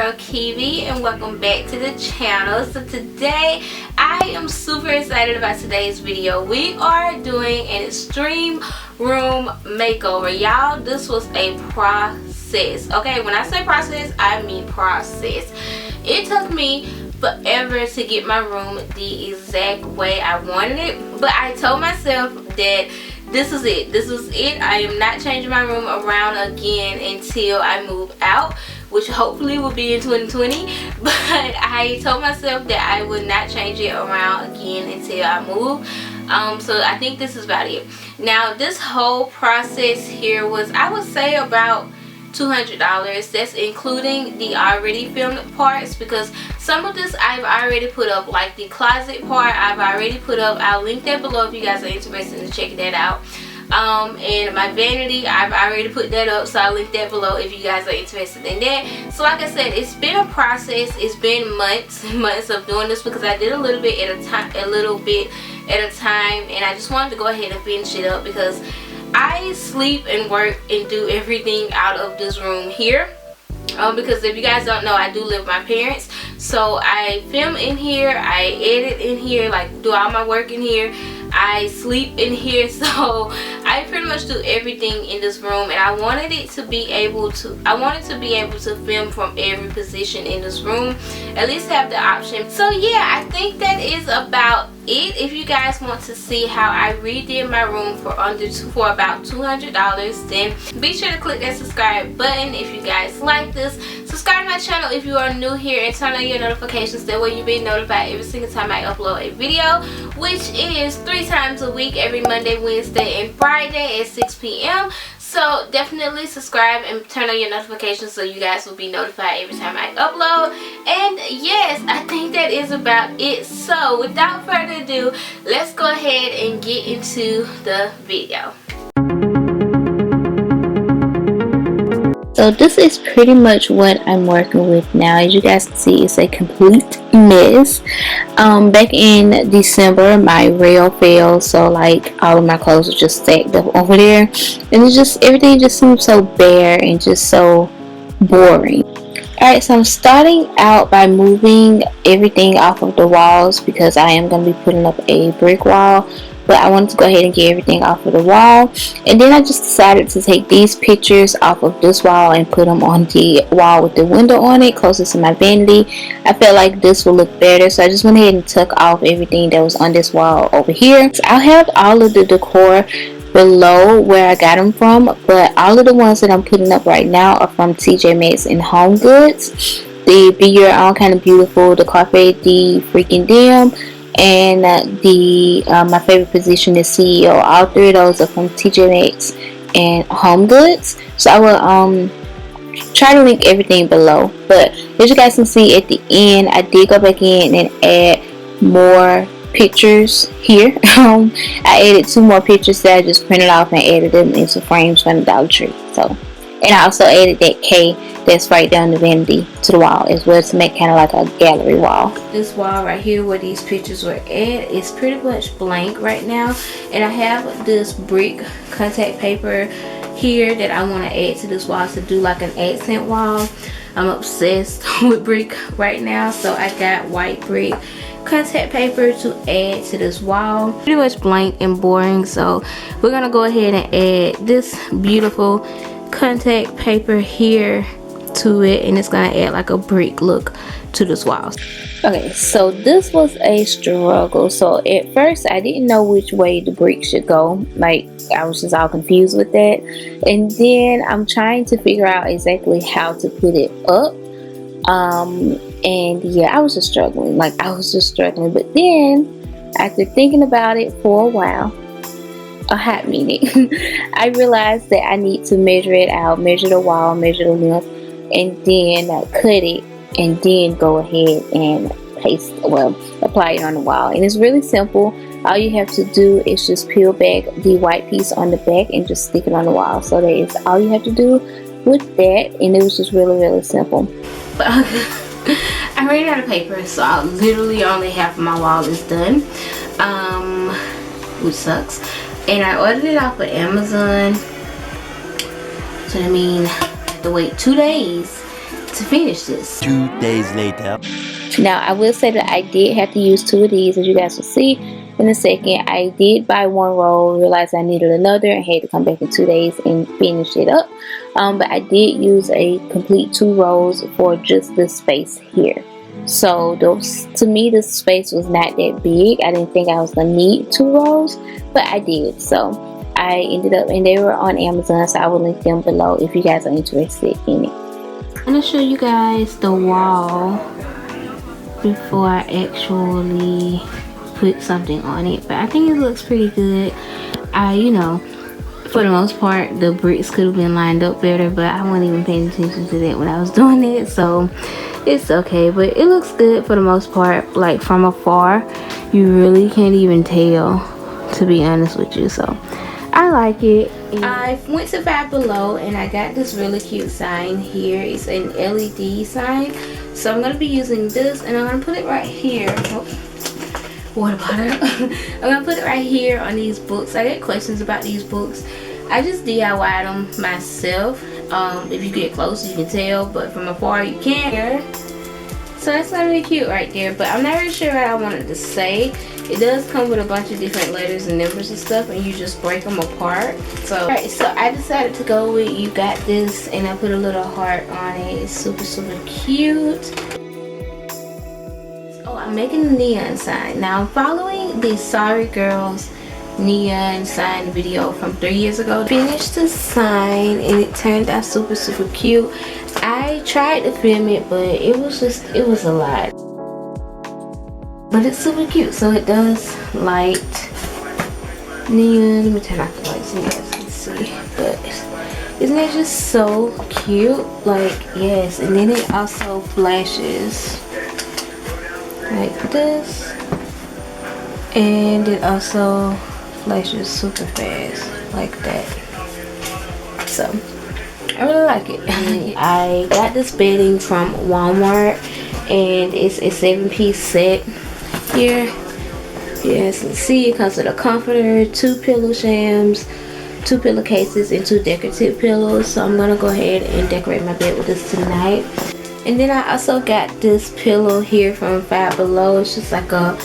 girl Kiwi, and welcome back to the channel. So today I am super excited about today's video. We are doing an extreme room makeover. Y'all, this was a process. Okay, when I say process, I mean process. It took me forever to get my room the exact way I wanted it, but I told myself that this is it. This is it. I am not changing my room around again until I move out, which hopefully will be in 2020. But I told myself that I would not change it around again until I move. So I think this is about it. Now, this whole process here was, I would say, about $200. That's including the already filmed parts, because some of this I've already put up, like the closet part I've already put up. I'll link that below if you guys are interested in checking that out. And my vanity, I've already put that up, so I'll link that below if you guys are interested in that. So like I said, it's been a process. It's been months and months of doing this, because I did a little bit at a time, and I just wanted to go ahead and finish it up, because I sleep and work and do everything out of this room here. Because if you guys don't know, I do live with my parents, so I film in here, I edit in here, like do all my work in here, I sleep in here, so I pretty much do everything in this room. And I wanted to be able to film from every position in this room, at least have the option. So yeah, I think that is about it. If you guys want to see how I redid my room for about $200, then be sure to click that subscribe button. If you guys like this, subscribe to my channel if you are new here, and turn on your notifications. That way you'll be notified every single time I upload a video, which is 3 times a week, every Monday, Wednesday, and Friday at 6 p.m. So definitely subscribe and turn on your notifications so you guys will be notified every time I upload. And yes, I think that is about it. So without further ado, let's go ahead and get into the video. So this is pretty much what I'm working with now. As you guys can see, it's a complete mess. Back in December, my rail fell, so like all of my clothes were just stacked up over there, and it's just, everything just seems so bare and just so boring. Alright, so I'm starting out by moving everything off of the walls, because I am going to be putting up a brick wall. But I wanted to go ahead and get everything off of the wall. And then I just decided to take these pictures off of this wall and put them on the wall with the window on it, closest to my vanity. I felt like this would look better, so I just went ahead and took off everything that was on this wall over here. So I'll have all of the decor below where I got them from, but all of the ones that I'm putting up right now are from MAXX and HOMEGOODS. The Be Your Own Kind of Beautiful, the Carpe the Freaking Dim, and my favorite position is CEO. All 3 of those are from MAXX and HOMEGOODS. So I will try to link everything below. But as you guys can see at the end, I did go back in and add more pictures here. I added 2 more pictures that I just printed off and added them into frames from the Dollar Tree. So, and I also added that K that's right down the vanity to the wall as well, to make kind of like a gallery wall. This wall right here where these pictures were at is pretty much blank right now, and I have this brick contact paper here that I want to add to this wall to do like an accent wall. I'm obsessed with brick right now, so I got white brick contact paper to add to this wall. Pretty much blank and boring, so we're gonna go ahead and add this beautiful contact paper here to it, and it's gonna add like a brick look to this wall. Okay, so this was a struggle. So at first I didn't know which way the brick should go. Like, I was just all confused with that, and then I'm trying to figure out exactly how to put it up. And yeah, I was just struggling. But then after thinking about it for a while, a hot minute, I realized that I need to measure it out, measure the wall, measure the length, and then cut it, and then go ahead and apply it on the wall. And it's really simple. All you have to do is just peel back the white piece on the back and just stick it on the wall. So that is all you have to do with that, and it was just really simple. But I ran out of paper, so I literally only half of my wall is done, which sucks. And I ordered it off of Amazon, so I mean, I have to wait 2 days to finish this. 2 days later. Now I will say that I did have to use 2 of these, as you guys will see in a second. I did buy 1 roll, realized I needed another, and had to come back in 2 days and finish it up. But I did use a complete 2 rolls for just this space here. So those, to me, this space was not that big. I didn't think I was gonna need 2 rolls, but I did. So I ended up, and they were on Amazon, so I will link them below if you guys are interested in it. I'm gonna show you guys the wall before I actually put something on it, but I think it looks pretty good. You know, for the most part the bricks could have been lined up better, but I wasn't even paying attention to that when I was doing it, so it's okay. But it looks good for the most part. Like from afar you really can't even tell, to be honest with you, so I like it. I went to Five Below and I got this really cute sign here. It's an LED sign, so I'm going to be using this, and I'm going to put it right here. Water bottle. I'm going to put it right here on these books. I get questions about these books. I just DIY'd them myself. If you get close you can tell, but from afar you can't. So that's not really cute right there, but I'm not really sure what I wanted to say. It does come with a bunch of different letters and numbers and stuff, and you just break them apart. So alright, so I decided to go with You Got This, and I put a little heart on it. It's super cute. Oh, I'm making a neon sign. Now I'm following the Sorry Girls neon sign video from 3 years ago. Finished the sign and it turned out super cute. I tried to film it, but it was a lot. But it's super cute, so it does light neon. Let me turn off the lights so you guys can see. But isn't it just so cute? Like, yes. And then it also flashes like this, and it also flashes super fast like that. So I really like it. I got this bedding from Walmart, and it's a 7-piece set here. Yes, let's see, it comes with a comforter, 2 pillow shams, 2 pillowcases, and 2 decorative pillows. So I'm gonna go ahead and decorate my bed with this tonight. And then I also got this pillow here from Five Below. It's just like a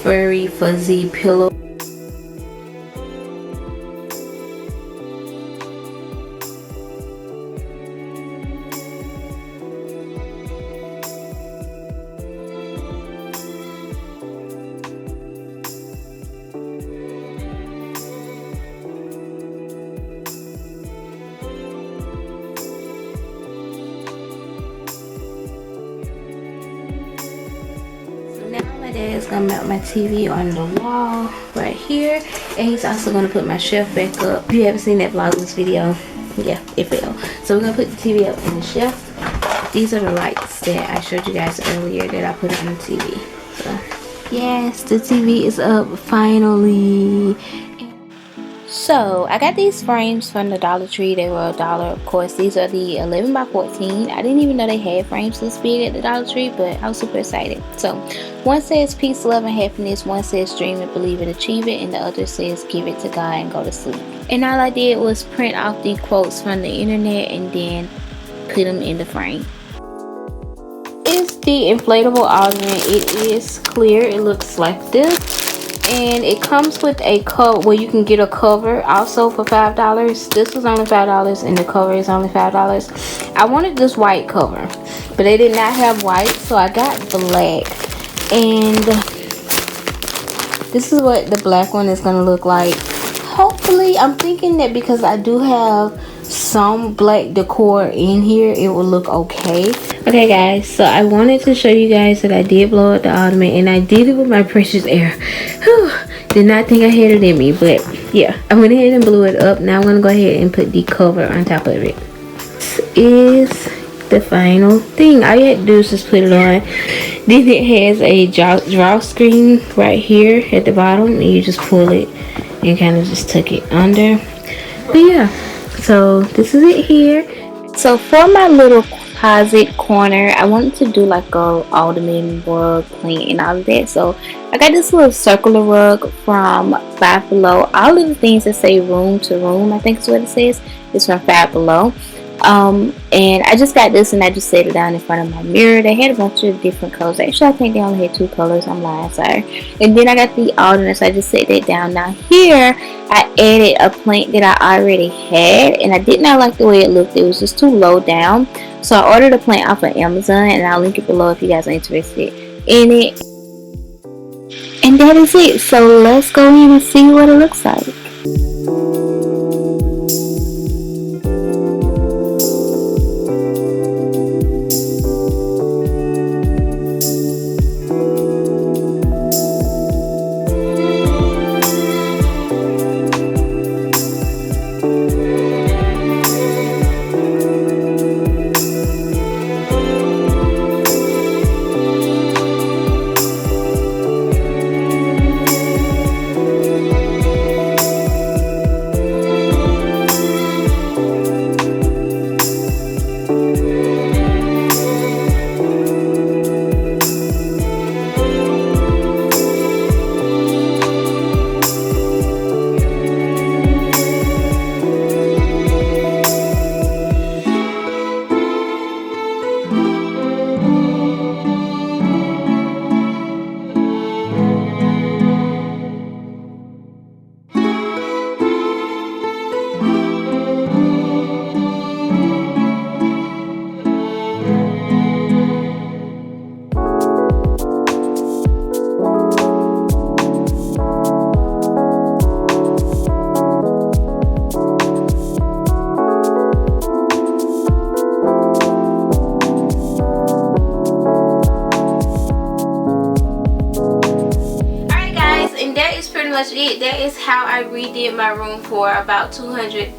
furry fuzzy pillow. Dad's gonna mount my TV on the wall right here, and he's also gonna put my shelf back up. If you haven't seen that Vlogmas video, yeah, it failed. So we're gonna put the TV up in the shelf. These are the lights that I showed you guys earlier that I put on the TV. So yes, the TV is up finally. So I got these frames from the Dollar Tree. They were $1, of course. These are the 11 by 14. I didn't even know they had frames this big at the Dollar Tree, but I was super excited. So one says peace, love, and happiness. One says dream it, believe it, achieve it, and the other says give it to God and go to sleep. And all I did was print off the quotes from the internet and then put them in the frame. It's the inflatable ottoman. It is clear. It looks like this. And it comes with a cover where you can get a cover also for $5. This was only $5 and the cover is only $5. I wanted this white cover, but they did not have white, so I got black. And this is what the black one is going to look like. Hopefully, I'm thinking that because I do have some black decor in here, it will look okay. Okay guys, so I wanted to show you guys that I did blow up the ottoman, and I did it with my precious air. Whew, did not think I had it in me, but yeah, I went ahead and blew it up. Now I'm gonna go ahead and put the cover on top of it. This is the final thing. All you had to do is just put it on. Then it has a draw screen right here at the bottom, and you just pull it and kind of just tuck it under. But yeah, so this is it here. So for my little closet corner, I wanted to do like a ottoman rug plant and all of that. So I got this little circular rug from Five Below. All of the things that say room to room, I think is what it says, is from Five Below. And I just got this and I just set it down in front of my mirror. They had a bunch of different colors. Actually, I think they only had 2 colors. I'm lying, sorry. And then I got the alternates. I just set that down. Now here, I added a plant that I already had, and I did not like the way it looked. It was just too low down. So I ordered a plant off of Amazon, and I'll link it below if you guys are interested in it. And that is it. So let's go in and see what it looks like. Much it. That is how I redid my room for about $200.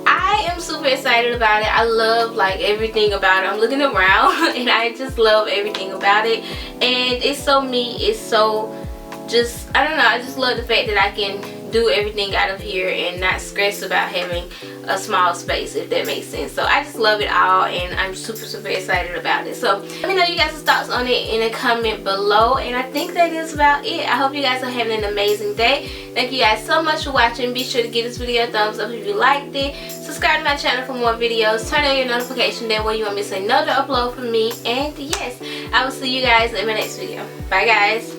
I am super excited about it. I love like everything about it. I'm looking around and I just love everything about it, and it's so me. It's so just, I don't know, I just love the fact that I can do everything out of here and not stress about having a small space, if that makes sense. So I just love it all, and I'm super excited about it. So let me know you guys' thoughts on it in a comment below, and I think that is about it. I hope you guys are having an amazing day. Thank you guys so much for watching. Be sure to give this video a thumbs up if you liked it. Subscribe to my channel for more videos. Turn on your notification, that way you won't miss another upload from me. And yes, I will see you guys in my next video. Bye guys.